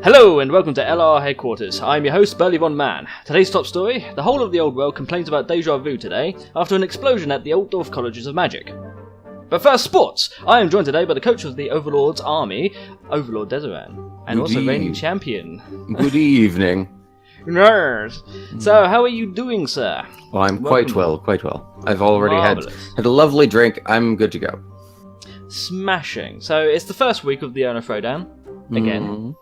Hello and welcome to LRR Headquarters. I'm your host, Burly Von Man. Today's top story: the whole of the old world complains about deja vu today after an explosion at the Altdorf Colleges of Magic. But first, sports! I am joined today by the coach of the Overlord's army, Overlord Dzaran, and also reigning champion. Good evening. Nerd! So, how are you doing, sir? Well, I'm quite well. I've already had a lovely drink. I'm good to go. Smashing. So, it's the first week of the Ono Throw Down, again.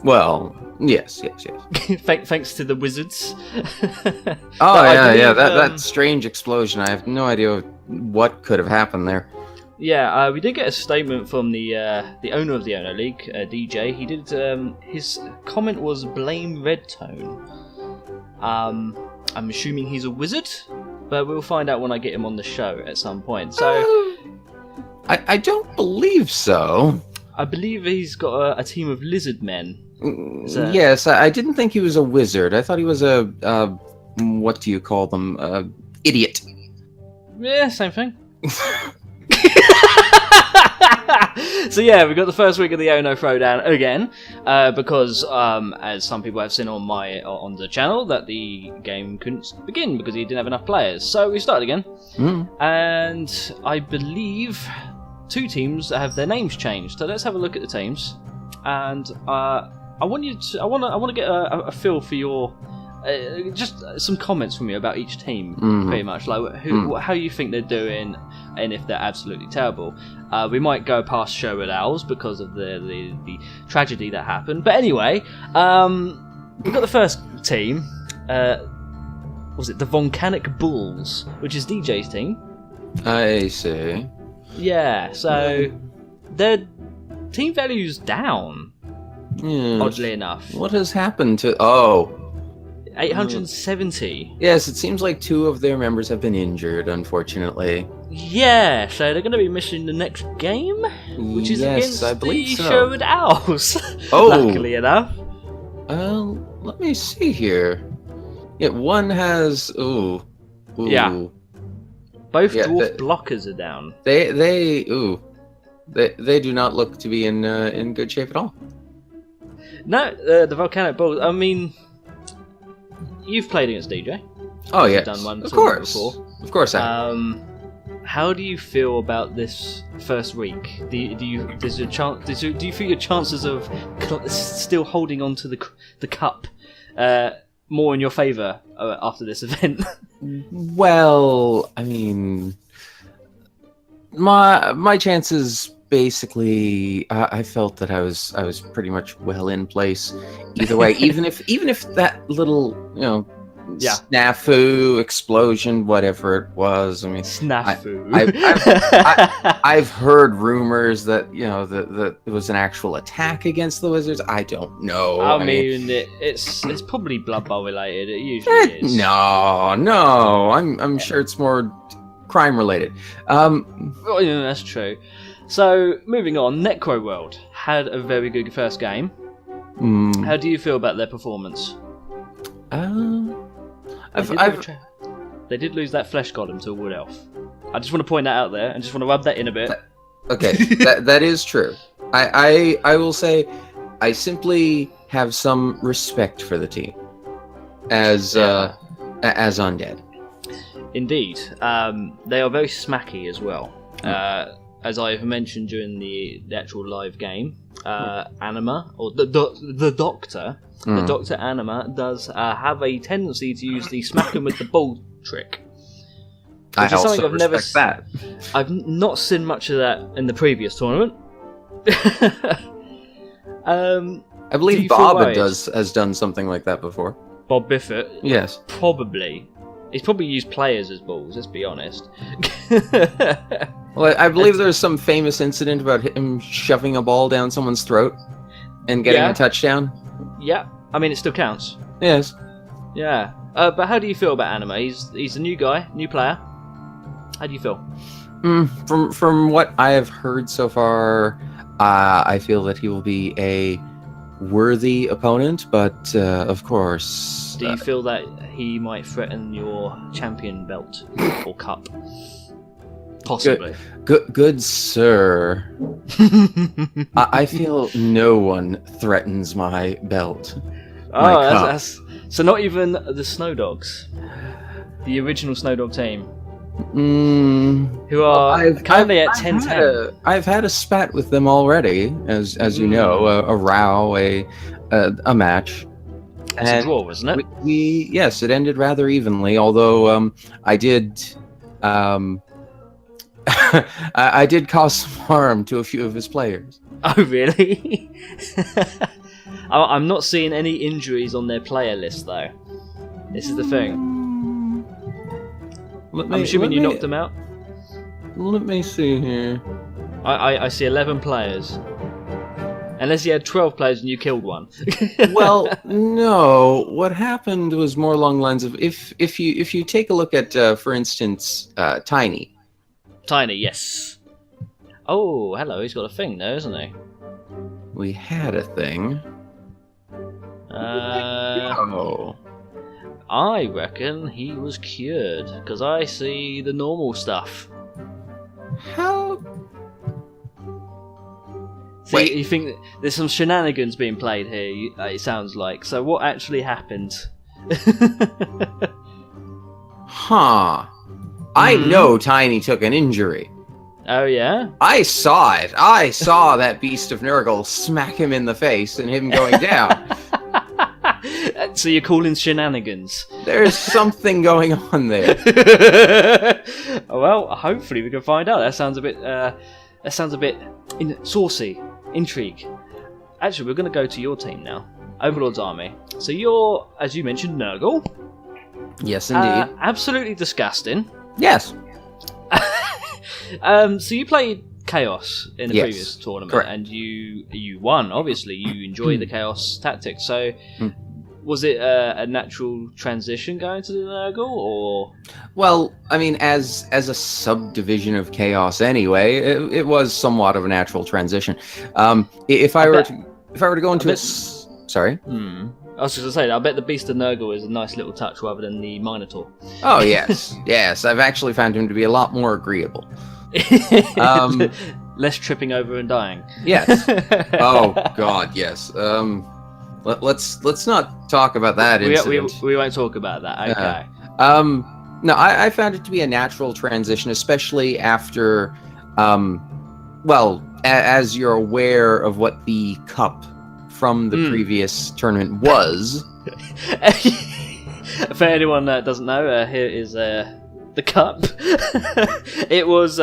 Well, yes. Thanks to the wizards. That strange explosion. I have no idea what could have happened there. Yeah, we did get a statement from the owner of the Ono League, DJ. He did. His comment was blame Red Tone. I'm assuming he's a wizard, but we'll find out when I get him on the show at some point. So, I don't believe so. I believe he's got a team of lizard men. Yes, I didn't think he was a wizard. I thought he was a what do you call them? Idiot. Yeah, same thing. So yeah, we got the first week of the Ono Throw Down again, because as some people have seen on the channel, that the game couldn't begin because he didn't have enough players. So we started again, and I believe two teams have their names changed. So let's have a look at the teams, and I want to get a feel for your just some comments from you about each team, pretty much like how you think they're doing, and if they're absolutely terrible. We might go past Sherwood Owls because of the tragedy that happened. But anyway, we've got the first team. Was it the Volcanic Bulls, which is DJ's team? I see. Yeah, so their team value's down. Oddly enough. What has happened to... 870. Yes, it seems like two of their members have been injured, unfortunately. Yeah, so they're going to be missing the next game, which is against the Sherwood Owls. Luckily enough. Let me see here. Yeah, one has... Yeah. Both dwarf blockers are down. They do not look to be in good shape at all. No, the Volcanic Bulls. I mean, you've played against DJ. Oh yeah, done one of course. Before. Of course, I. How do you feel about this first week? Do you feel your chances of still holding on to the cup more in your favour after this event? Well, I mean, my chances. Basically, I felt that I was pretty much well in place. Either way, even if that little snafu explosion, whatever it was, I mean, snafu. I've heard rumors that that it was an actual attack against the Wizards. I don't know. I mean it's probably Blood Bowl related. It usually is. No. I'm sure it's more crime related. Well, yeah, that's true. So, moving on, Necro World had a very good first game. How do you feel about their performance? They did lose that flesh golem to a wood elf. I just want to point that out there, and just want to rub that in a bit. Okay, that is true. I will say, I simply have some respect for the team as undead. Indeed, they are very smacky as well. As I've mentioned during the actual live game, Anima, or the Doctor, the Doctor Anima does have a tendency to use the smack 'em with the ball trick. I also respect that. I've not seen much of that in the previous tournament. I believe Bob has done something like that before. Bob Biffett? Yes. Probably. He's probably used players as balls, let's be honest. Well, I believe there's some famous incident about him shoving a ball down someone's throat and getting a touchdown. Yeah, I mean, it still counts. Yes. Yeah. But how do you feel about Anima? He's a new guy, new player. How do you feel? From what I have heard so far, I feel that he will be a worthy opponent, but of course... Do you feel that he might threaten your champion belt or cup? Possibly. Good sir. I feel no one threatens my belt. That's so not even the Snow Dogs, the original Snow Dog team, who are currently at 10-10. I've had a spat with them already, as you know, a row, a match. It was a draw, wasn't it? Yes, it ended rather evenly. Although I did, I did cause some harm to a few of his players. Oh, really? I'm not seeing any injuries on their player list, though. This is the thing. I'm assuming you knocked them out? Let me see here. I see 11 players. Unless you had 12 players and you killed one. Well, no. What happened was more along the lines of if you take a look at, for instance, Tiny. Tiny, yes. Oh, hello. He's got a thing there, isn't he? We had a thing. Oh. I reckon he was cured, because I see the normal stuff. How? See, Wait. you think there's some shenanigans being played here, it sounds like. So what actually happened? Huh. I know Tiny took an injury. Oh, yeah? I saw it. I saw that beast of Nurgle smack him in the face and him going down. So you're calling shenanigans? There's something going on there. Well, hopefully we can find out. That sounds a bit saucy. Intrigue. Actually, we're going to go to your team now. Overlord's army. So you're, as you mentioned, Nurgle. Yes, indeed. Absolutely disgusting. Yes. So you played Chaos in the previous tournament, correct. and you won. Obviously, you enjoy the Chaos tactics. So, was it a natural transition going to the Nurgle, or? Well, I mean, as a subdivision of Chaos, anyway, it was somewhat of a natural transition. If I were to go into sorry. I was just going to say, I bet the Beast of Nurgle is a nice little touch rather than the Minotaur. Oh, yes. Yes, I've actually found him to be a lot more agreeable. Less tripping over and dying. Yes. Oh, God, yes. Let's not talk about that incident. We won't talk about that, okay. No, I found it to be a natural transition, especially after, well, as you're aware of what the cup from the previous tournament was. For anyone that doesn't know, here is the cup. It was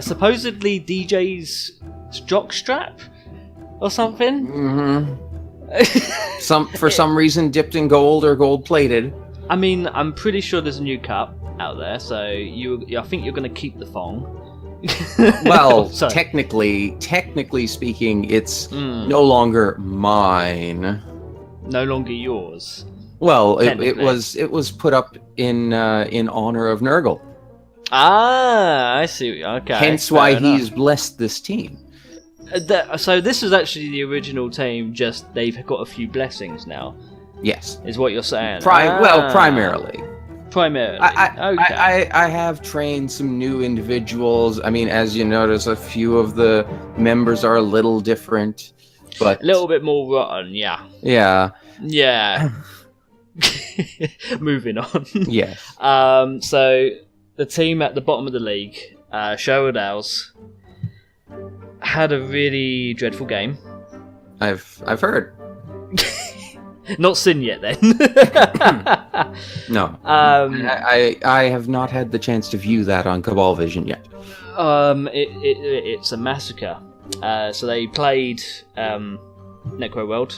supposedly DJ's jockstrap or something. Mm-hmm. For some reason dipped in gold or gold plated. I mean, I'm pretty sure there's a new cup out there, so I think you're going to keep the thong. Well, technically speaking, it's no longer mine. No longer yours. Well, it was put up in honor of Nurgle. Ah, I see. Okay. Hence why he's blessed this team. So this is actually the original team. Just they've got a few blessings now. Yes, is what you're saying. Well, primarily. Primarily. I have trained some new individuals. I mean, as you notice, a few of the members are a little different, but a little bit more rotten. Yeah. Yeah. Yeah. Moving on. Yes. So the team at the bottom of the league, Sherwood Owls, had a really dreadful game. I've heard. Not seen yet, then. No. I have not had the chance to view that on Cabal Vision yet. It's a massacre. So they played Necro World,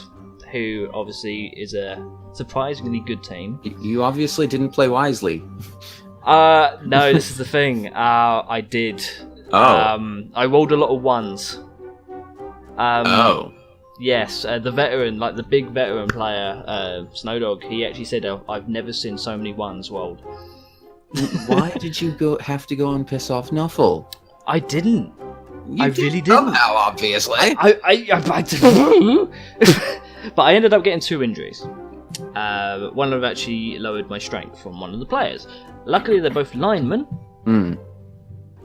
who obviously is a surprisingly good team. You obviously didn't play wisely. No, this is the thing. I did. Oh. I rolled a lot of ones. Oh. Yes, the veteran, like the big veteran player, Snowdog, he actually said, I've never seen so many ones rolled. Why did you have to go and piss off Nuffle? I didn't. I really didn't. Somehow, obviously. But I ended up getting 2 injuries. One of them actually lowered my strength from one of the players. Luckily, they're both linemen.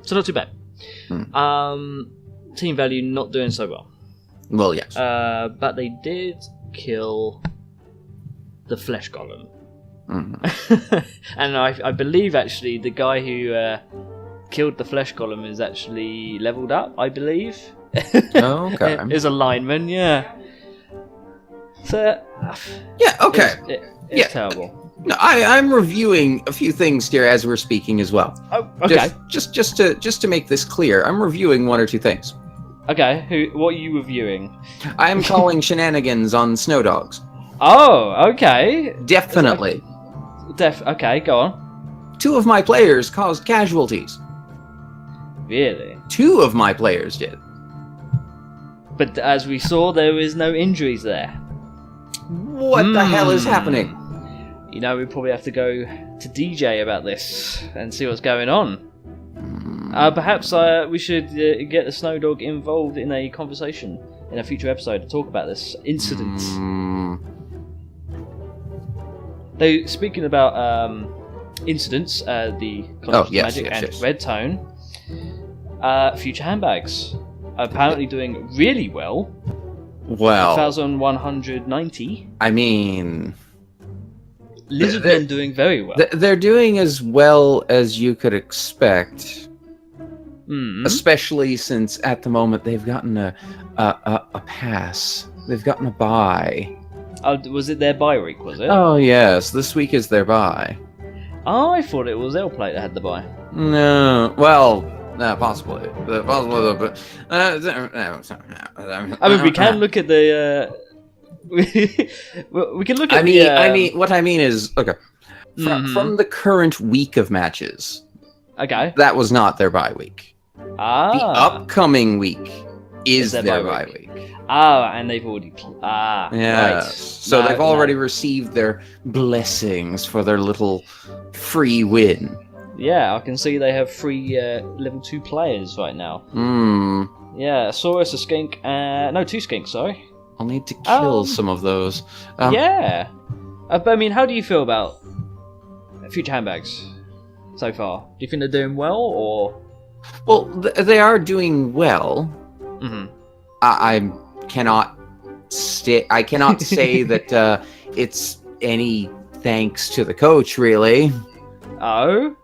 So not too bad. Team value not doing so well. Well, yes. But they did kill the flesh golem. And I believe actually the guy who killed the flesh golem is actually leveled up, I believe. Oh, okay. Is a lineman, yeah. So yeah, okay. It's terrible. No, I'm reviewing a few things here as we're speaking as well. Oh, okay. Just to make this clear, I'm reviewing one or two things. Okay, what are you reviewing? I am calling shenanigans on snow dogs. Oh, okay. Definitely. Okay, go on. 2 of my players caused casualties. Really? 2 of my players did. But as we saw, there is no injuries there. What the hell is happening? You know, we probably have to go to DJ about this and see what's going on. Perhaps we should get the Snow Dog involved in a conversation in a future episode to talk about this incident. Though, speaking about incidents, the Magic and Red Tone, future handbags are apparently doing really well. Well, 1,190. I mean, Lizardmen doing very well. They're doing as well as you could expect, especially since at the moment they've gotten a pass. They've gotten a bye. Oh, was it their bye week? Was it? Oh yes, this week is their bye. Oh, I thought it was L-Plate that had the bye. No, well, possibly, but I mean, we can look at the. We can look at. I mean, what I mean is, okay, from the current week of matches. Okay. That was not their bye week. The upcoming week is their bye week. And they've already. Yes. Right. So they've already received their blessings for their little free win. Yeah, I can see they have 3 level 2 players right now. Yeah, a Saurus, a Skink, 2 Skinks, sorry. I'll need to kill some of those. Yeah. But I mean, how do you feel about future handbags so far? Do you think they're doing well, or? Well, they are doing well. I cannot say that it's any thanks to the coach, really. Oh.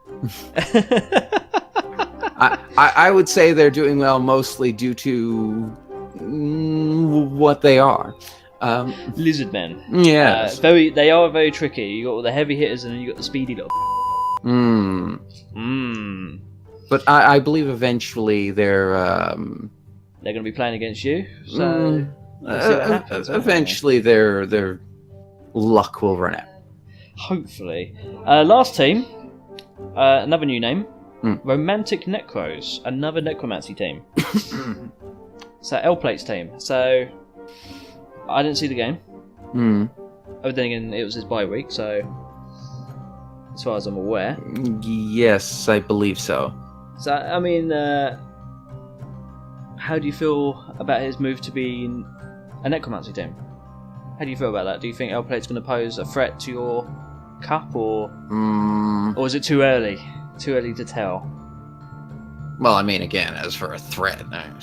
I would say they're doing well mostly due to what they are. Lizardmen. Yes. They are very tricky. You got all the heavy hitters and then you got the speedy little. But I believe eventually they're going to be playing against you. So we'll see what happens, eventually their luck will run out. Hopefully. Last team, another new name, Romantic Necros, another necromancy team. So L-Plate's team. So I didn't see the game. But then again, it was his bye week, so as far as I'm aware. Yes, I believe so. So I mean, how do you feel about his move to be a necromancy team? How do you feel about that? Do you think L-Plate's going to pose a threat to your cup, or is it too early? Too early to tell. Well, I mean, again, as for a threat, again,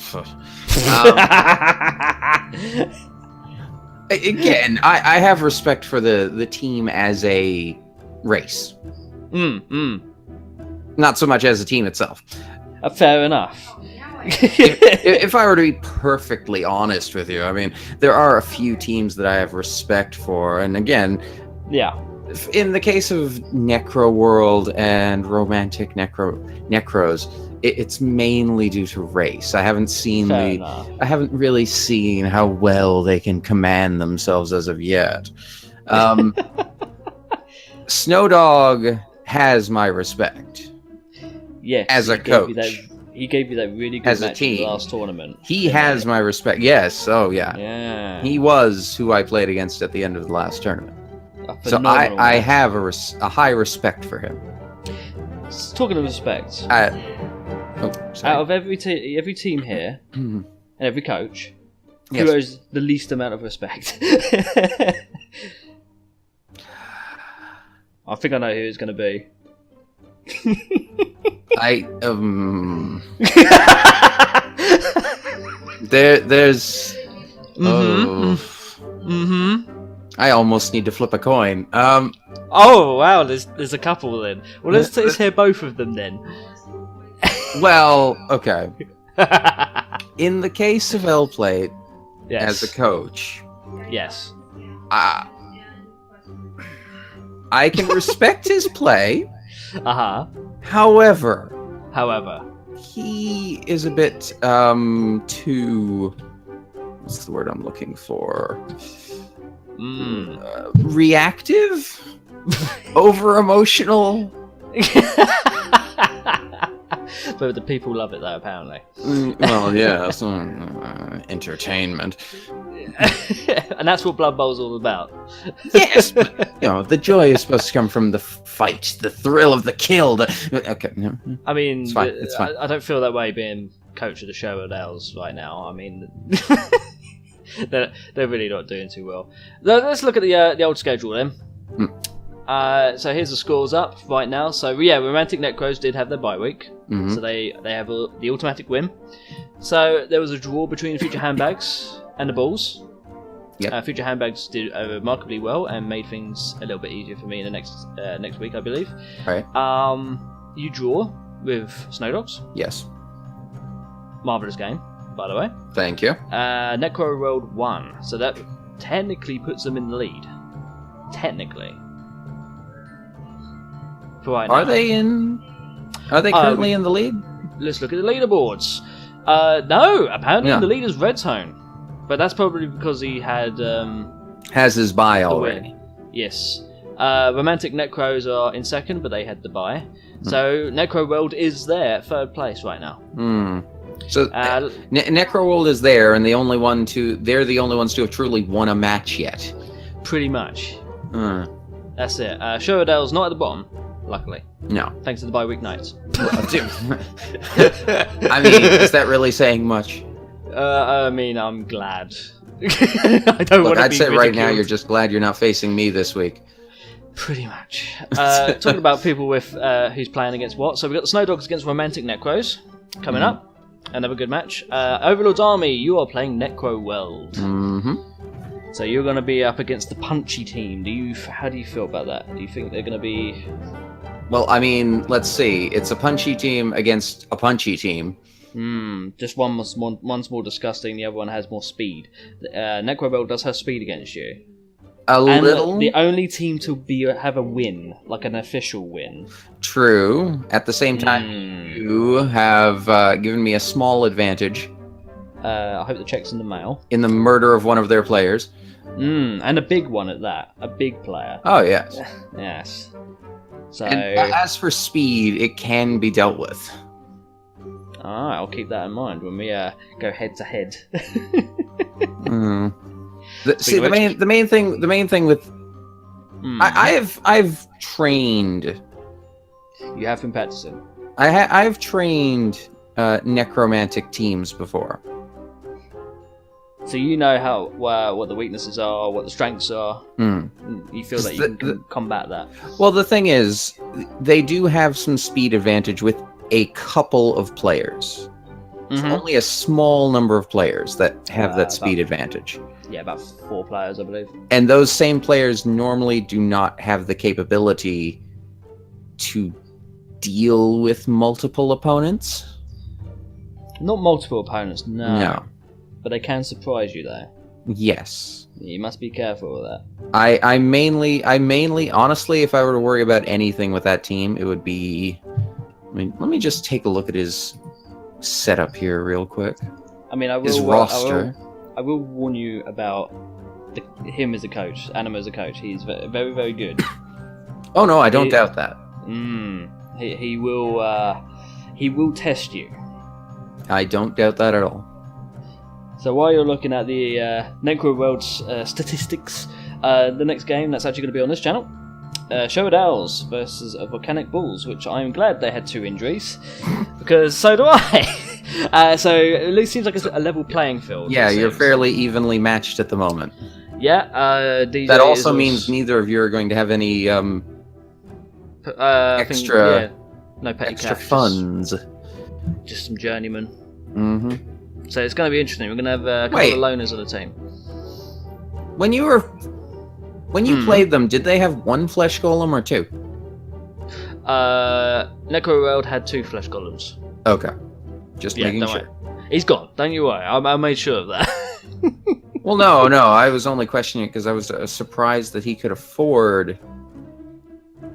I have respect for the team as a race. Not so much as a team itself. Fair enough. if I were to be perfectly honest with you, I mean, there are a few teams that I have respect for, and again, in the case of Necro World and Romantic Necros, it's mainly due to race. I haven't really seen how well they can command themselves as of yet. Snowdog has my respect. Yes, as a coach. He gave you that really good match in the last tournament. He has my respect. Yes, yeah. He was who I played against at the end of the last tournament. So I have a high respect for him. Talking of respect, out of every team here and every coach, who owes the least amount of respect? I think I know who it's going to be. There's. I almost need to flip a coin. Oh wow, there's a couple then. Well, let's hear both of them then. Well, okay. In the case of L-Plate, as a coach, yes, I can respect his play. However, he is a bit too. What's the word I'm looking for? Reactive, over emotional. But the people love it though, apparently. Well, yeah, it's entertainment. And that's what Blood Bowl's all about. Yes, but, the joy is supposed to come from the fight, the thrill of the kill. Okay, I mean, it's fine. It's fine. I don't feel that way being coach of the show at Els right now. I mean, they're really not doing too well. Let's look at the old schedule then. So here's the scores up right now. So yeah, Romantic Necros did have their bye week, so they have the automatic win. So there was a draw between Future Handbags and the Bulls. Yep. Future Handbags did remarkably well and made things a little bit easier for me in the next week, I believe. Right. You draw with Snow Dogs. Yes. Marvelous game, by the way. Thank you. Necro World won, so that technically puts them in the lead. Technically. Right Are they currently in the lead? Let's look at the leaderboards. No, apparently in the lead is Red Tone. But that's probably because he has his bye already. Yes. Romantic Necros are in second, but they had the bye. So Necro World is there at third place right now. So Necro World is there, and they're the only ones to have truly won a match yet. Pretty much. That's it. Showadale's not at the bottom. Luckily. No. Thanks to the bye-week nights. I mean, is that really saying much? I mean, I'm glad. I don't want to be I'd say ridiculed. right now you're just glad you're not facing me this week. Pretty much. Talking about people with who's playing against what. So we've got the Snow Dogs against Romantic Necros coming up. Another good match. Overlord's Army, you are playing Necro World. So you're going to be up against the punchy team. How do you feel about that? Do you think they're going to be... Well, I mean, let's see. It's a punchy team against a punchy team. Just one's more disgusting, the other one has more speed. Necro World does have speed against you. A little? The only team to have a win, like an official win. True. At the same time, you have given me a small advantage. I hope the check's in the mail. In the murder of one of their players. And a big one at that. A big player. Oh, yes. Yes. So, and as for speed, it can be dealt with. Alright, I'll keep that in mind when we go head to head. The main thing with I've trained. You have been practicing. I've trained necromantic teams before. So you know what the weaknesses are, what the strengths are. You feel that you can combat that. Well, the thing is, they do have some speed advantage with a couple of players. It's only a small number of players that have that speed advantage. Yeah, about 4 players, I believe. And those same players normally do not have the capability to deal with multiple opponents. Not multiple opponents, no. But they can surprise you, though. Yes. You must be careful with that. I mainly, honestly, if I were to worry about anything with that team, it would be... I mean, let me just take a look at his setup here real quick. I mean, his roster. I will warn you about him as a coach, Anima as a coach. He's very, very good. Oh no, I don't doubt that. He will test you. I don't doubt that at all. So while you're looking at the Necro World's statistics, the next game that's actually going to be on this channel, Showadales versus Volcanic Bulls, which I'm glad they had 2 injuries, because so do I. So it at least seems like it's a level playing field. Yeah, you're fairly evenly matched at the moment. Yeah, DJ that also means neither of you are going to have any extra No petty extra cash. funds. Just some journeymen. Mm-hmm. So it's going to be interesting. We're going to have a couple of loners on the team. When you played them, did they have one flesh golem or two? Necro World had 2 flesh golems. Okay. Just making don't sure. worry. He's gone. Don't you worry. I made sure of that. Well, no. I was only questioning it because I was surprised that he could afford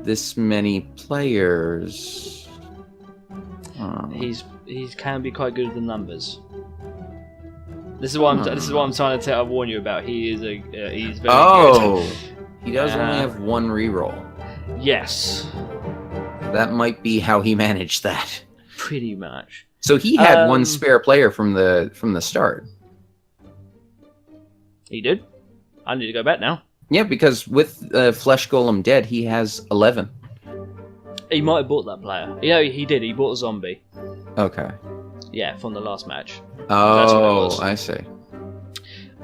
this many players. He can be quite good with the numbers. This is what I'm trying to warn you about. He is he's very good. He does only have 1 reroll. Yes. That might be how he managed that. Pretty much. So he had 1 spare player from the start. He did. I need to go back now. Yeah, because with Flesh Golem dead, he has 11. He might have bought that player. Yeah, he did. He bought a zombie. Okay. Yeah, from the last match. Oh, I see.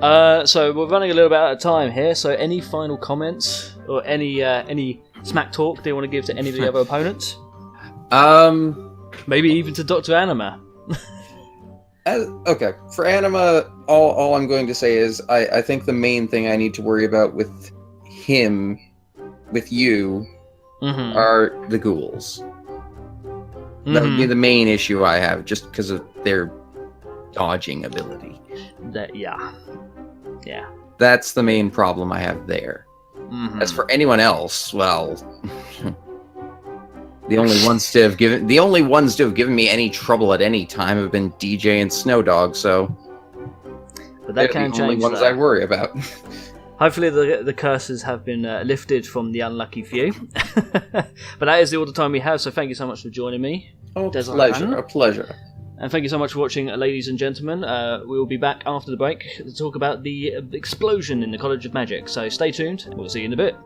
So we're running a little bit out of time here. So any final comments or any smack talk they want to give to any of the other opponents? Maybe even to Dr. Anima. Okay, for Anima, all I'm going to say is I think the main thing I need to worry about with him, with you, are the ghouls. That would be the main issue I have, just because of their dodging ability. Yeah. That's the main problem I have there. As for anyone else, well, the only ones to have given me any trouble at any time have been DJ and Snowdog. So, but that can change. The only ones I worry about. Hopefully the curses have been lifted from the unlucky few. But that is all the time we have, so thank you so much for joining me. Oh, a pleasure. And thank you so much for watching, ladies and gentlemen. We will be back after the break to talk about the explosion in the College of Magic. So stay tuned, we'll see you in a bit.